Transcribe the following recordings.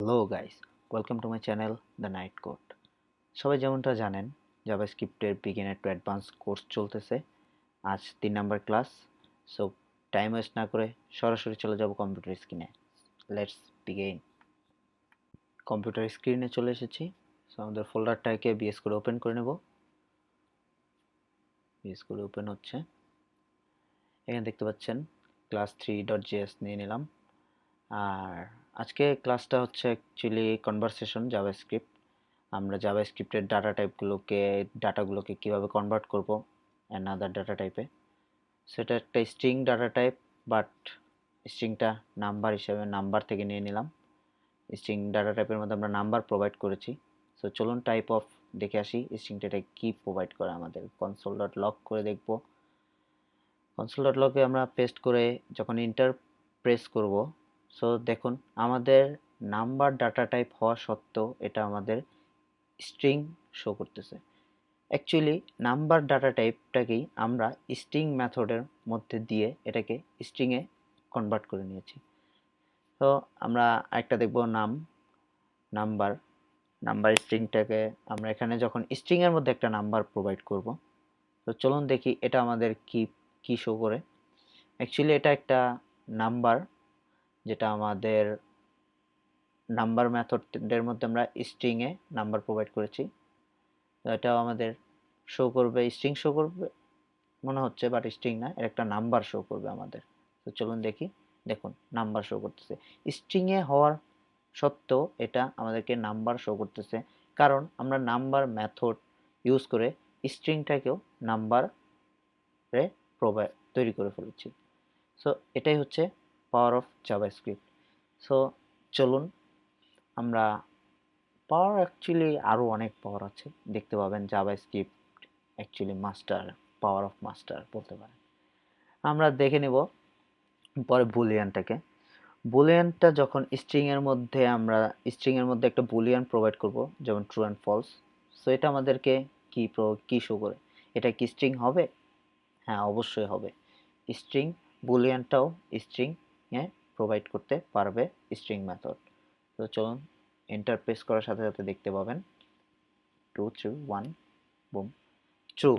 Hello guys, welcome to my channel the night code. সবাই যেমনটা জানেন, জাভাস্ক্রিপ্টের বিগিনার টু অ্যাডভান্স কোর্স চলতেছে। আজ 3 number class. So time waste না করে সরাসরি চলে যাব কম্পিউটার স্ক্রিনে। Let's begin. কম্পিউটার স্ক্রিনে চলে এসেছি। সো আমাদের ফোল্ডারটাকে বিএস করে ওপেন করে নেব। বিএস করে ওপেন হচ্ছে। এখানে দেখতে পাচ্ছেন ক্লাস 3.js নিয়ে নিলাম। আর আজকে ক্লাসটা হচ্ছে অ্যাকচুয়ালি কনভারসেশন জাভাস্ক্রিপ্ট। আমরা জাভাস্ক্রিপ্টের ডাটাগুলোকে কিভাবে কনভার্ট করব অ্যানাদার ডাটা টাইপে। সেটা একটা স্ট্রিং ডাটা টাইপ, বাট স্ট্রিংটা নাম্বার হিসেবে নাম্বার থেকে নিয়ে নিলাম। স্ট্রিং ডাটা টাইপের মধ্যে আমরা নাম্বার প্রোভাইড করেছি। সো চলুন টাইপ অফ দেখে আসি স্ট্রিংটা এটা কি প্রোভাইড করে আমাদের। কনসোল ডট লগ করে দেখব। কনসোল ডট লগে আমরা পেস্ট করে যখন ইন্টার প্রেস করব, সো দেখুন আমাদের নাম্বার ডাটা টাইপ হওয়া সত্ত্বেও এটা আমাদের স্ট্রিং শো করতেছে। অ্যাকচুয়ালি নাম্বার ডাটা টাইপটাকেই আমরা স্ট্রিং মেথডের মধ্যে দিয়ে এটাকে স্ট্রিংয়ে কনভার্ট করে নিয়েছি। তো আমরা আরেকটা দেখব নাম্বার নাম্বার স্ট্রিংটাকে আমরা এখানে যখন স্ট্রিংয়ের মধ্যে একটা নাম্বার প্রোভাইড করব, তো চলুন দেখি এটা আমাদের কি শো করে। অ্যাকচুয়ালি এটা একটা নাম্বার, যেটা আমাদের নাম্বার মেথডের মধ্যে আমরা স্ট্রিংয়ে নাম্বার প্রোভাইড করেছি। তো এটাও আমাদের শো করবে, স্ট্রিং শো করবে মনে হচ্ছে, বাট স্ট্রিং না, এর একটা নাম্বার শো করবে আমাদের। তো চলুন দেখি। দেখুন নাম্বার শো করতেছে। স্ট্রিংয়ে হওয়ার সত্ত্বেও এটা আমাদেরকে নাম্বার শো করতেছে, কারণ আমরা নাম্বার মেথড ইউজ করে স্ট্রিংটাকেও নাম্বারে তৈরি করে ফেলেছি। সো এটাই হচ্ছে পাওয়ার অফ জাভাস্ক্রিপ্ট। সো চলুন আমরা পাওয়ার, অ্যাকচুয়ালি আরও অনেক পাওয়ার আছে, দেখতে পাবেন JavaScript actually master, power of master বলতে পারেন। আমরা দেখে নেব পরে বুলিয়ানটাকে। বুলিয়ানটা যখন স্ট্রিং এর মধ্যে একটা বুলিয়ান প্রোভাইড করব, যেমন ট্রু অ্যান্ড ফলস। সো এটা আমাদেরকে কি শো করে, এটা কি স্ট্রিং হবে? হ্যাঁ, অবশ্যই হবে। স্ট্রিং বুলিয়ানটাও স্ট্রিং এ প্রোভাইড করতে পারবে স্ট্রিং মেথড। তো চলুন এন্টার প্রেস করার সাথে সাথে দেখতে পাবেন 2 3 1 বুম, ট্রু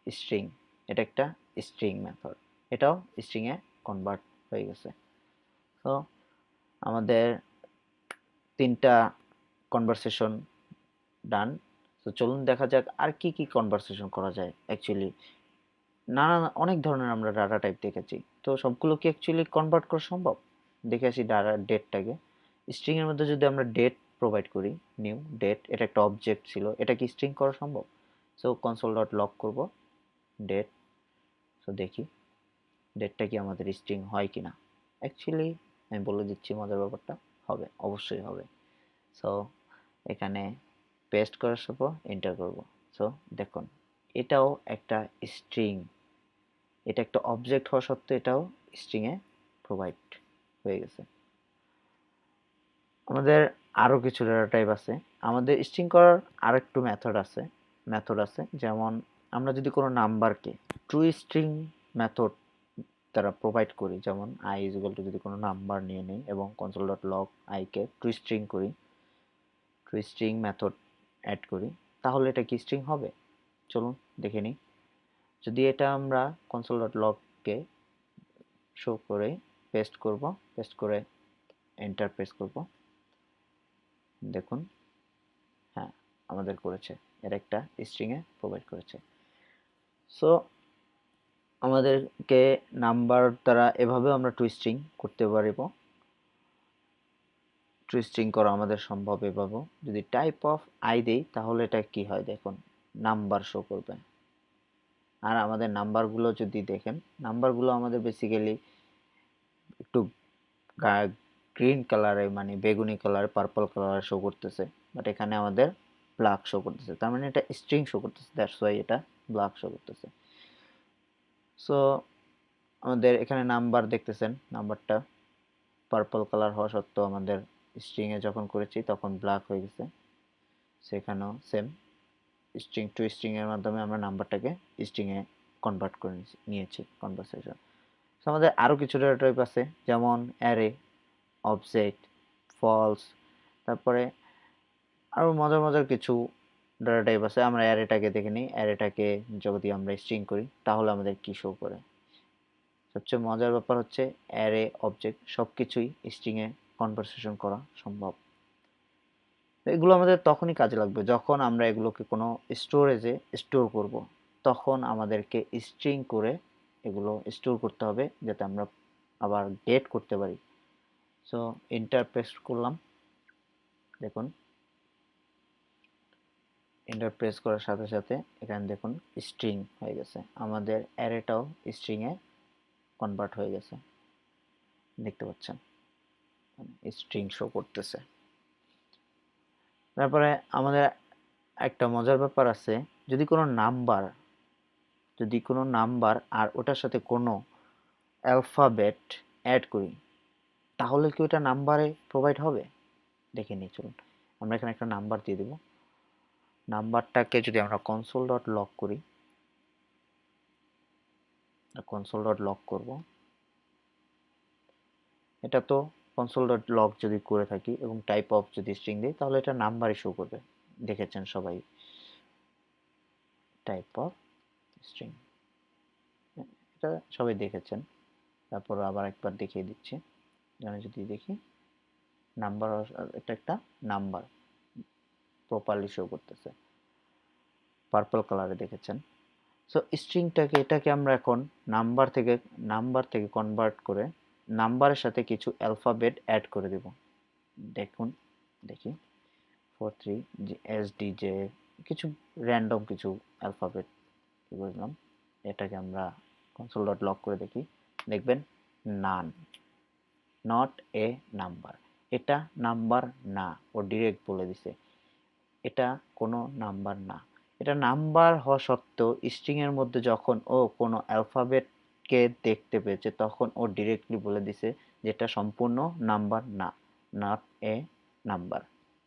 স্ট্রিং। এটা একটা স্ট্রিং মেথড, এটাও স্ট্রিং এ কনভার্ট হয়ে গেছে। তো আমাদের 3টা কনভারসেশন ডান। তো চলুন দেখা যাক আর কি কনভারসেশন করা যায়। অ্যাকচুয়ালি অনেক ধরনের আমরা ডাটা টাইপ দেখেছি, তো সবগুলো কি অ্যাকচুয়ালি কনভার্ট করা সম্ভব? দেখে আসি ডাটা ডেটটাকে। স্ট্রিং এর মধ্যে যদি আমরা ডেট প্রোভাইড করি, নিউ ডেট, এটা একটা অবজেক্ট ছিল, এটা কি স্ট্রিং করা সম্ভব? সো কনসোল ডট লগ করব ডেট। সো দেখি ডেটটা কি আমাদের স্ট্রিং হয় কিনা। অ্যাকচুয়ালি আমি বলে দিচ্ছি মজার ব্যাপারটা, হবে, অবশ্যই হবে। সো এখানে পেস্ট করার পর এন্টার করব। সো দেখুন এটাও একটা স্ট্রিং, এটা একটা অবজেক্ট হওয়া সত্ত্বেও এটাও স্ট্রিং এ প্রোভাইড হয়ে গেছে। আমাদের আরো কিছু ডেটা টাইপ আছে। আমাদের স্ট্রিং করার আরেকটু মেথড আছে, যেমন আমরা যদি কোনো নাম্বারকে ট্রু স্ট্রিং মেথড দ্বারা প্রোভাইড করি, যেমন i ইজ ইকুয়াল টু যদি কোনো নাম্বার নিয়ে নিই এবং console dot log i K true string করি, ট্রু স্ট্রিং মেথড অ্যাড করি, তাহলে এটা কি স্ট্রিং হবে? চলুন দেখে নিই। যদি এটা আমরা কনসোল ডট লগকে শো করে পেস্ট করে এন্টার প্রেস করব, দেখুন হ্যাঁ আমাদের করেছে, এর একটা স্ট্রিং এ প্রোভাইড করেছে। সো আমাদেরকে নাম্বার দ্বারা এভাবেও আমরা টু স্ট্রিং করতে পারবো। টু স্ট্রিং করা আমাদের সম্ভব এভাবেও। যদি টাইপ অফ আই দেই তাহলে এটা কি হয় দেখুন, নাম্বার শো করবে। আর আমাদের নাম্বারগুলো যদি দেখেন, নাম্বারগুলো আমাদের বেসিক্যালি একটু গ্রিন কালারে, মানে বেগুনি কালার, পার্পল কালার শো করতেছে, বাট এখানে আমাদের ব্ল্যাক শো করতেছে, তার মানে এটা স্ট্রিং শো করতেছে, দ্যাটস ওয়াই এটা ব্ল্যাক শো করতেছে। সো আমাদের এখানে নাম্বার দেখতেছেন, নাম্বারটা পার্পল কালার হওয়া সত্ত্বেও আমাদের স্ট্রিং এ যখন করেছি তখন ব্ল্যাক হয়ে গেছে। সেখানেও সেম, স্ট্রিং টু স্ট্রিং এর মাধ্যমে আমরা নাম্বারটাকে স্ট্রিং এ কনভার্ট করে নিয়েছি কনভারসেশন। সো আমাদের আরো কিছু ডেটা টাইপ আছে, যেমন অ্যারে, অবজেক্ট, ফলস, তারপরে আরও মজার মজার কিছু ডাটা টাইপ আছে। আমরা অ্যারেটাকে দেখে নিই। অ্যারেটাকে যদি আমরা স্ট্রিং করি তাহলে আমাদের কি শো করে। সবচেয়ে মজার ব্যাপার হচ্ছে অ্যারে অবজেক্ট সব কিছুই স্ট্রিংয়ে কনভারসেশন করা সম্ভব। এগুলো আমাদের তখনই কাজে লাগবে যখন আমরা এগুলোকে কোনো স্টোরেজে স্টোর করব, তখন আমাদেরকে স্ট্রিং করে এগুলো স্টোর করতে হবে যাতে আমরা আবার গেট করতে পারি। সো এন্টার প্রেস করলাম, দেখুন এন্টার প্রেস করার সাথে সাথে এখানে দেখুন স্ট্রিং হয়ে গেছে, আমাদের অ্যারেটাও স্ট্রিংয়ে কনভার্ট হয়ে গেছে, দেখতে পাচ্ছেন স্ট্রিং শো করতেছে। তারপরে আমাদের একটা মজার ব্যাপার আছে, যদি কোনো নাম্বার আর ওটার সাথে কোনো অ্যালফাবেট অ্যাড করি তাহলে কি ওটা নাম্বারে প্রোভাইড হবে? দেখে নিই, চলুন আমরা এখানে একটা নাম্বার দিয়ে দেব। নাম্বারটাকে যদি আমরা কনসোল ডট লগ করি, কনসোল ডট লগ করব, এটা তো কনসোল ডট লগ যদি করে থাকি এবং টাইপ অফ যদি স্ট্রিং দিই তাহলে এটা নাম্বারই শো করবে, দেখেছেন সবাই টাইপ অফ স্ট্রিং, এটা সবাই দেখেছেন। তারপর আবার একবার দেখিয়ে দিচ্ছি, এখানে যদি দেখি নাম্বার, এটা একটা নাম্বার প্রপারলি শো করতেছে, পার্পল কালারে দেখেছেন। সো স্ট্রিংটাকে এটাকে আমরা এখন নাম্বার থেকে কনভার্ট করে নাম্বারের সাথে কিছু অ্যালফাবেট অ্যাড করে দেব। দেখুন দেখি 43 SDJ কিছু র্যান্ডম কিছু অ্যালফাবেট বুঝলাম। এটাকে আমরা কনসোল ডট লগ করে দেখি, দেখবেন নান, নট এ নাম্বার, এটা নাম্বার না, ও ডিরেক্ট বলে দিছে এটা কোনো নাম্বার না। এটা নাম্বার হওয়া সত্ত্বেও স্ট্রিং এর মধ্যে যখন ও কোনো অ্যালফাবেটকে দেখতে পেয়েছে তখন ও ডিরেক্টলি বলে দিছে যেটা সম্পূর্ণ নাম্বার না, not a number,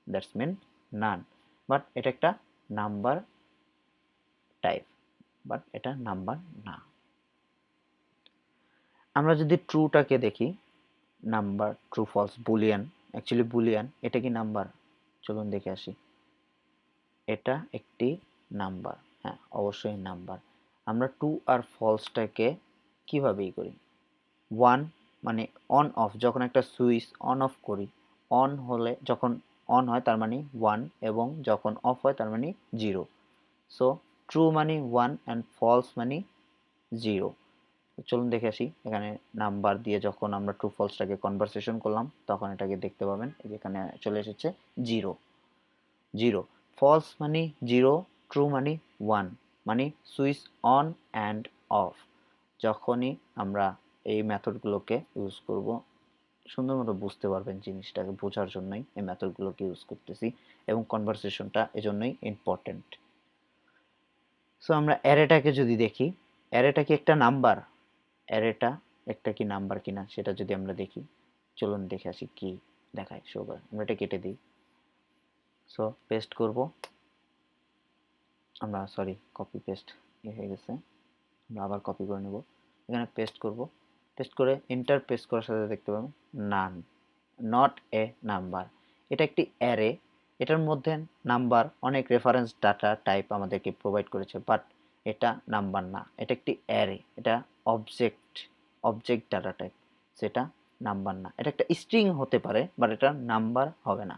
that's mean NaN. But এটা একটা নাম্বার টাইপ, বাট এটা নাম্বার না। আমরা যদি ট্রুটাকে দেখি, number true false boolean, actually boolean, এটা কি নাম্বার? চলুন দেখে আসি, এটা একটি নাম্বার, হ্যাঁ অবশ্যই নাম্বার। আমরা ট্রু আর ফলসটাকে কিভাবে করি, ওয়ান মানে অন অফ, যখন একটা সুইচ অন অফ করি, অন হলে যখন অন হয় তার মানে ওয়ান এবং যখন অফ হয় তার মানে জিরো। সো ট্রু মানে ওয়ান অ্যান্ড ফলস মানে জিরো। চলুন দেখে আসি, এখানে নাম্বার দিয়ে যখন আমরা ট্রু ফলসটাকে কনভারসেশন করলাম তখন এটাকে দেখতে পাবেন, এখানে চলে এসেছে জিরো, জিরো। ফলস মানে জিরো, ট্রু মানে ওয়ান, মানে সুইচ অন অ্যান্ড অফ। যখনই আমরা এই মেথডগুলোকে ইউজ করব, সুন্দর মতো বুঝতে পারবেন জিনিসটাকে বোঝার জন্যই এই মেথডগুলোকে ইউজ করতেছি এবং কনভারসেশনটা এজন্যই ইম্পর্টেন্ট। সো আমরা অ্যারেটাকে যদি দেখি, অ্যারেটা কি একটা নাম্বার? অ্যারেটা একটা কি নাম্বার কিনা সেটা যদি আমরা দেখি, চলুন দেখে আসি কি দেখায় শো করে। আমরা এটা কেটে দিই, সো পেস্ট করব আমরা, সরি কপি পেস্ট হয়ে গেছে, আমরা আবার কপি করে নেব, এখানে পেস্ট করব, পেস্ট করে এন্টার প্রেস করার সাথে দেখতে পাবেন নান, নট এ নাম্বার। এটা একটি অ্যারে, এটার মধ্যে নাম্বার অনেক রেফারেন্স ডাটা টাইপ আমাদেরকে প্রোভাইড করেছে, বাট এটা নাম্বার না, এটা একটি অ্যারে, এটা অবজেক্ট ডাটা টাইপ, সেটা নাম্বার না। এটা একটা স্ট্রিং হতে পারে বাট এটা নাম্বার হবে না।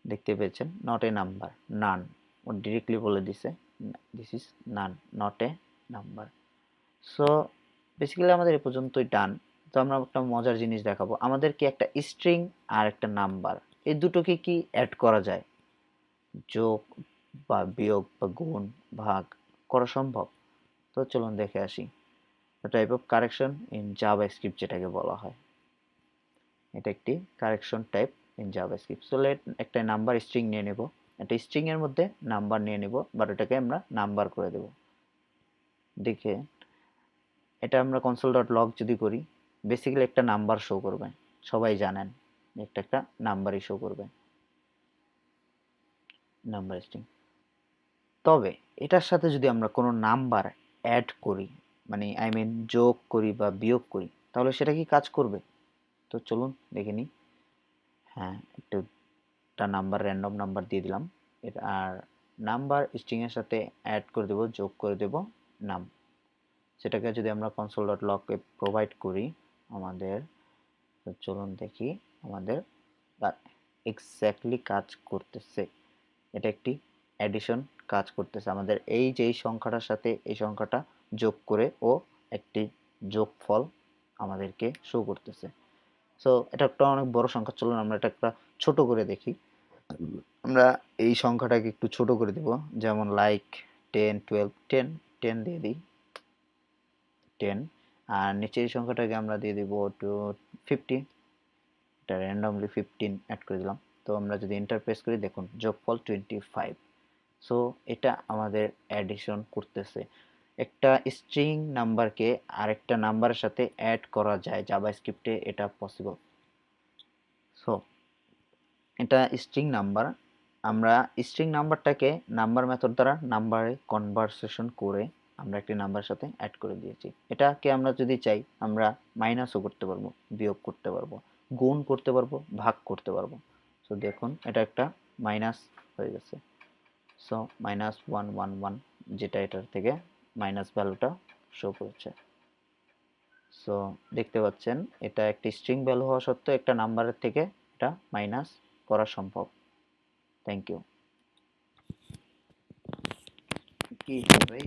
দেখতে পেয়েছেন নট এ নাম্বার, নান, ও ডিরেক্টলি বলে দিছে this is NaN, not a number. So basically আমাদের এ পর্যন্তই ডান। তো আমরা একটা মজার জিনিস দেখাবো, আমাদেরকে একটা স্ট্রিং আর একটা নাম্বার এই দুটোকে কি অ্যাড করা যায়, যোগ বা বিয়োগ বা গুণ ভাগ করা সম্ভব? তো চলুন দেখে আসি, type of correction in JavaScript যেটাকে বলা হয়, এটা একটি correction type in JavaScript. So let একটা নাম্বার স্ট্রিং নিয়ে নেব, একটা স্ট্রিং এর মধ্যে নাম্বার নিয়ে নেব, বাট এটাকে আমরা নাম্বার করে দেব। দেখে এটা আমরা কনসোল ডট লগ যদি করি, বেসিক্যালি একটা নাম্বার শো করবে, সবাই জানেন একটা একটা নাম্বারই শো করবে, নাম্বার স্ট্রিং। তবে এটার সাথে যদি আমরা কোনো নাম্বার অ্যাড করি, মানে আই মিন যোগ করি বা বিয়োগ করি, তাহলে সেটা কি কাজ করবে? তো চলুন দেখে নিই। হ্যাঁ, একটা নাম্বার, র্যান্ডম নাম্বার দিয়ে দিলাম। আর নাম্বার স্ট্রিং এর সাথে অ্যাড করে দেব, যোগ করে দেব নাম। সেটাকে যদি আমরা console.log এ প্রোভাইড করি আমাদের, চলুন দেখি আমাদের এক্স্যাক্টলি কাজ করতেছে। এটা একটি অ্যাডিশন কাজ করতেছে আমাদের, এই যে এই সংখ্যাটার সাথে এই সংখ্যাটা যোগ করে ও একটি যোগফল আমাদেরকে শো করতেছে। সো এটা একটা অনেক বড় সংখ্যা, চলুন আমরা এটা একটা ছোট করে দেখি। আমরা এই সংখ্যাটাকে একটু ছোট করে দেব, যেমন লাইক 10 12 10 10 দিয়ে দিই 10। আর নিচে এই সংখ্যাটাকে আমরা দিয়ে দিব টু 50, এটা র্যান্ডমলি 15 অ্যাড করে দিলাম। তো আমরা যদি এন্টার প্রেস করি, দেখুন যোগফল 25। সো এটা আমাদের অ্যাডিশন করতেছে। একটা স্ট্রিং নাম্বারকে আরেকটা নাম্বারের সাথে অ্যাড করা যায় জাভাস্ক্রিপ্টে, এটা পসিবল। সো এটা স্ট্রিং নাম্বার, আমরা স্ট্রিং নাম্বারটাকে নাম্বার মেথড দ্বারা নাম্বারে কনভারসেশন করে আমরা একটি নাম্বারের সাথে অ্যাড করে দিয়েছি। এটাকে আমরা যদি চাই আমরা মাইনাসও করতে পারবো, বিয়োগ করতে পারবো, গুণ করতে পারবো, ভাগ করতে পারবো। সো দেখুন এটা একটা মাইনাস হয়ে গেছে। সো -111, যেটা এটার থেকে মাইনাস ভ্যালুটা শো করছে। সো দেখতে পাচ্ছেন এটা একটি স্ট্রিং ভ্যালু হওয়া সত্ত্বেও একটা নাম্বারের থেকে এটা মাইনাস করা সম্ভব। Thank you. কি ভাই?